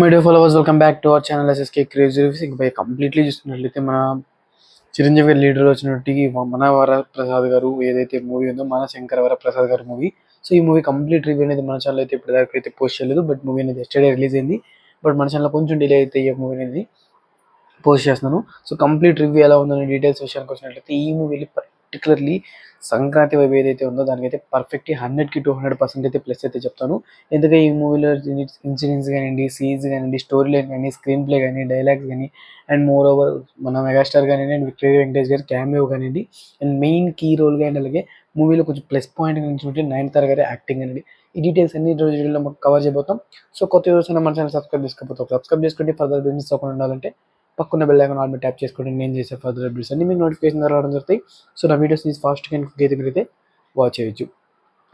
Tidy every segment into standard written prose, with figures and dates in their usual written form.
Media followers welcome back to our channel SSK crazy reviews. ఇంకా completely చూస్తున్నట్లయితే మన చిరంజీవి గారి లీడర్ వచ్చినట్టు మన వరప్రసాద్ గారు ఏదైతే మూవీ ఉందో మన శంకర వరప్రసాద్ గారి మూవీ. సో ఈ మూవీ కంప్లీట్ రివ్యూ అనేది మన ఛానల్ అయితే ఇప్పటిదాకా అయితే పోస్ట్ చేయలేదు. బట్ మూవీ అనేది ఎస్టర్డే రిలీజ్ అయింది. బట్ మన ఛానల్ కొంచెం డిలే అయితే ఈ మూవీ అనేది పోస్ట్ చేస్తున్నాను. సో కంప్లీట్ రివ్యూ ఎలా ఉందని డీటెయిల్స్ విషయానికి వచ్చినట్లయితే ఈ మూవీలో పర్టికులర్లీ సంక్రాంతి వైపు ఏదైతే ఉందో దానికైతే పర్ఫెక్ట్లీ 100కి 200% అయితే ప్లస్ అయితే చెప్తాను. ఎందుకంటే ఈ మూవీలో ఇన్సిడెంట్స్ కానివ్వండి, సీన్స్ కానివ్వండి, స్టోరీ లైన్ కానీ, స్క్రీన్ ప్లే కానీ, డైలాగ్స్ కానీ, అండ్ మోర్ ఓవర్ మన మెగాస్టార్ కానివ్వండి అండ్ విక్టరీ వెంకటేష్ గారి క్యామియో కానివ్వండి, అండ్ మెయిన్ కీ రోల్ కానీ, అలాగే మూవీలో కొంచెం ప్లస్ పాయింట్ నుంచి నయనతార గారి యాక్టింగ్ అనేది ఈ డీటెయిల్స్ అన్ని రోజుల్లో కవర్ చేయబోతాం. సో కొత్త యూస్ మన ఛానల్ సబ్స్క్రైబ్ చేసుకోకపోతాం. సబ్స్క్రైబ్ చేసుకుంటే ఫర్దర్ బిజినెస్ అవ్వకుండా ఉండాలంటే పక్కన బెల్ ఐకాన్ ఆల్ మీద ట్యాప్ చేసుకోండి. నేను చేసే ఫర్దర్ అప్డేట్స్ అన్ని మీకు నోటిఫికేషన్ రావడం జరుగుతాయి. సో నా వీడియోస్ ని ఫాస్ట్గా అయితే మీరైతే వాచ్ చేయొచ్చు.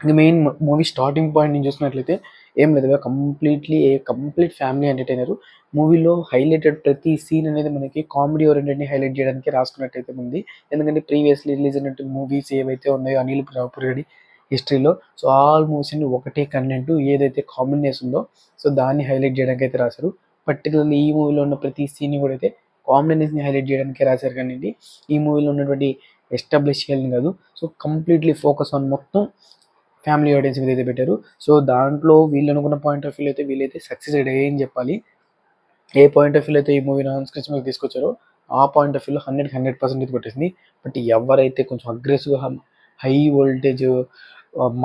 ఇంకా మెయిన్ మూవీ స్టార్టింగ్ పాయింట్ నేను చూసినట్లయితే ఏం లేదు, కంప్లీట్ ఫ్యామిలీ ఎంటర్టైనర్. మూవీలో హైలైటెడ్ ప్రతి సీన్ అనేది మనకి కామెడీ ఓరియంటెడ్ని హైలైట్ చేయడానికి రాసుకున్నట్టయితే ఉంది. ఎందుకంటే ప్రీవియస్లీ రిలీజ్ అయినట్టు మూవీస్ ఏవైతే ఉన్నాయో అనిల్ రావుపూర్ గారి హిస్టరీలో, సో ఆల్ మూవీస్ ఒకటే కంటెంట్ ఏదైతే కాంబినేషన్ ఉందో సో దాన్ని హైలైట్ చేయడానికి అయితే రాశారు. పర్టికులర్లీ ఈ మూవీలో ఉన్న ప్రతి సీన్ కూడా అయితే కాంబినేషన్ హైలైట్ చేయడానికి రాశారు. కానీ ఈ మూవీలో ఉన్నటువంటి ఎస్టాబ్లిష్ చేయాలని కాదు, సో కంప్లీట్లీ ఫోకస్ ఆన్ మొత్తం ఫ్యామిలీ ఆడియన్స్ మీద అయితే పెట్టారు. సో దాంట్లో వీళ్ళు అనుకున్న పాయింట్ ఆఫ్ వ్యూ అయితే వీళ్ళైతే సక్సెస్ అయ్యాయని చెప్పాలి. ఏ పాయింట్ ఆఫ్ వ్యూ అయితే ఈ మూవీని ఆన్ స్క్రీన్ మీద తీసుకొచ్చారో ఆ పాయింట్ ఆఫ్ వ్యూలో 100% అయితే కొట్టేసింది. బట్ ఎవరైతే కొంచెం అగ్రెసివ్గా high voltage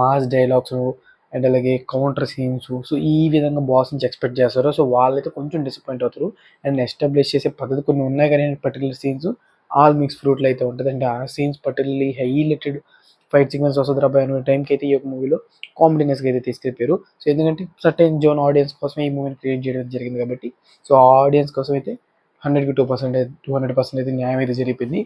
mass dialogues and అలాగే కౌంటర్ సీన్స్ సో ఈ విధంగా బాస్ నుంచి ఎక్స్పెక్ట్ చేస్తారో సో వాళ్ళైతే కొంచెం డిసప్పాయింట్ అవుతారు. అండ్ ఎస్టాబ్లిష్ చేసే పద్ధతి కొన్ని ఉన్నాయి కానీ పర్టికులర్ సీన్స్ ఆల్ మిక్స్ ఫ్రూట్లో అయితే ఉంటుంది. అంటే ఆ scenes particularly highlighted fight sequence వస్తుంది రాబాయ్ అనే టైంకి అయితే ఈ యొక్క మూవీలో కామెడీనెస్గా అయితే తీసుకెళ్ళిపోయారు. సో ఎందుకంటే సర్టెన్ జోన్ ఆడియన్స్ కోసమే ఈ మూవీని క్రియేట్ చేయడం జరిగింది కాబట్టి సో ఆ ఆడియన్స్ కోసం అయితే 100కి 200% అయితే న్యాయం అయితే జరిగిపోయింది.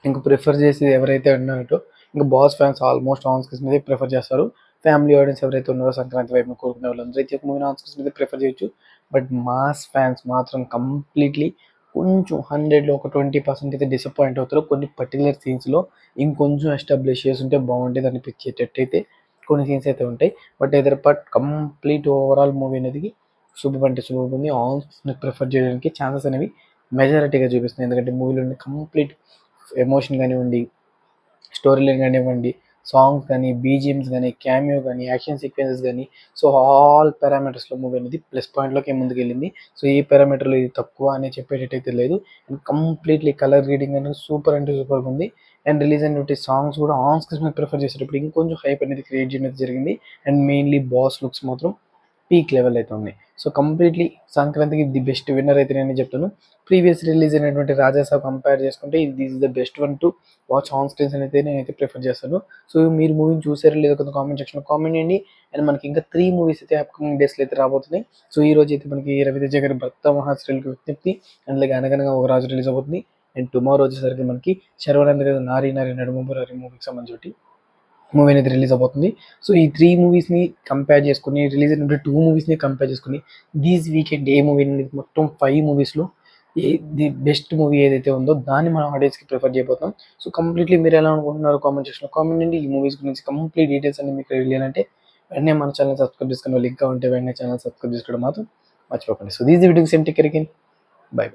ఇంకా ప్రిఫర్ చేసేది ఎవరైతే ఉన్నారో ఇంకా boss fans almost on screen మీద ప్రిఫర్ చేస్తారు. ఫ్యామిలీ ఆడియన్స్ ఎవరైతే ఉన్నారో సంక్రాంతి వైపు కోరుకునే వాళ్ళందరూ అయితే మూవీ ఆన్ స్క్రీన్ మీద ప్రిఫర్ చేయొచ్చు. బట్ మాస్ ఫ్యాన్స్ మాత్రం కంప్లీట్లీ కొంచెం 100లో ఒక 20% అయితే డిసప్పాయింట్ అవుతారు. కొన్ని పర్టికులర్ సీన్స్లో ఇంకొంచెం ఎస్టాబ్లిష్ చేసి ఉంటే బాగుంటుంది అనిపించేటట్టు అయితే కొన్ని సీన్స్ అయితే ఉంటాయి. But either part complete overall movie అనేది సూపర్ అంటే సూపర్ ఉంది. ఆన్ స్క్రీన్ ప్రిఫర్ చేయడానికి ఛాన్సెస్ అనేవి మెజారిటీగా చూపిస్తుంది. ఎందుకంటే మూవీలో కంప్లీట్ ఎమోషన్ కానివ్వండి, స్టోరీ లైన్ కానివ్వండి, సాంగ్స్ కానీ, బీజిఎమ్స్ కానీ, క్యామియో కానీ, యాక్షన్ సీక్వెన్సెస్ కానీ సో ఆల్ పారామీటర్స్లో మూవీ అనేది ప్లస్ పాయింట్లోకి ముందుకు వెళ్ళింది. సో ఈ పారామీటర్లో ఇది తక్కువ అని చెప్పేటట్టయితే లేదు. అండ్ కంప్లీట్లీ కలర్ రీడింగ్ అనేది సూపర్ అంటే సూపర్గా ఉంది. అండ్ రిలీజ్ అయినటువంటి సాంగ్స్ కూడా ఆన్ స్క్రీన్ మీద ప్రిఫర్ చేసేటప్పుడు ఇంకొంచెం హైప్ అనేది క్రియేట్ చేయడం జరిగింది. అండ్ మెయిన్లీ బాస్ లుక్స్ మాత్రం పీక్ లెవెల్ అయితే ఉన్నాయి. సో కంప్లీట్లీ సంక్రాంతికి ది బెస్ట్ విన్నర్ అయితే నేను చెప్తాను. ప్రీవియస్ రిలీజ్ అయినటువంటి రాజాసాబ్ కంపేర్ చేసుకుంటే this is the best one to watch on screens అయితే నేనైతే ప్రిఫర్ చేస్తాను. సో మీరు మూవీని చూసారో లేదో కొంత కామెంట్ సెక్షన్లో కామెంట్ చేయండి. అండ్ మనకి ఇంకా 3 మూవీస్ అయితే అప్కమింగ్ డేస్లో అయితే రాబోతున్నాయి. సో ఈ రోజు అయితే మనకి రవితేజ గారి భర్త మహాశ్రీలకు విజ్ఞప్తి అండ్ అలాగే అనగనగా ఒక రాజు రిలీజ్ అవుతుంది. అండ్ టుమారో వచ్చేసరికి మనకి శర్వానంద్ గారు నారీ నడుమురారి మూవీకి సంబంధించి మూవీ అనేది రిలీజ్ అవబోతుంది. సో ఈ 3 మూవీస్ని కంపేర్ చేసుకుని రిలీజ్ అయిన 2 మూవీస్ని కంపేర్ చేసుకుని దీస్ వీకెండ్ ఏ మూవీ అనేది మొత్తం 5 మూవీస్లో ది బెస్ట్ మూవీ ఏదైతే ఉందో దాన్ని మనం ఆడియన్స్కి ప్రిఫర్ చేయబోతాం. సో కంప్లీట్లీ మీరు ఎలా అనుకుంటున్నారు కామెంట్ సెక్షన్లో కామెంట్ అండి. ఈ మూవీస్ గురించి కంప్లీట్ డీటెయిల్స్ అన్ని మీకు తెలియాలంటే వెంటనే మన ఛానల్ సబ్స్క్రైబ్ చేసుకుని లింక్ ఉంటే వెంటనే ఛానల్ సబ్స్క్రైబ్ చేసుకోవడం మాత్రం మర్చిపోకండి. సో దీస్ వీడియోకి same take care again. By by.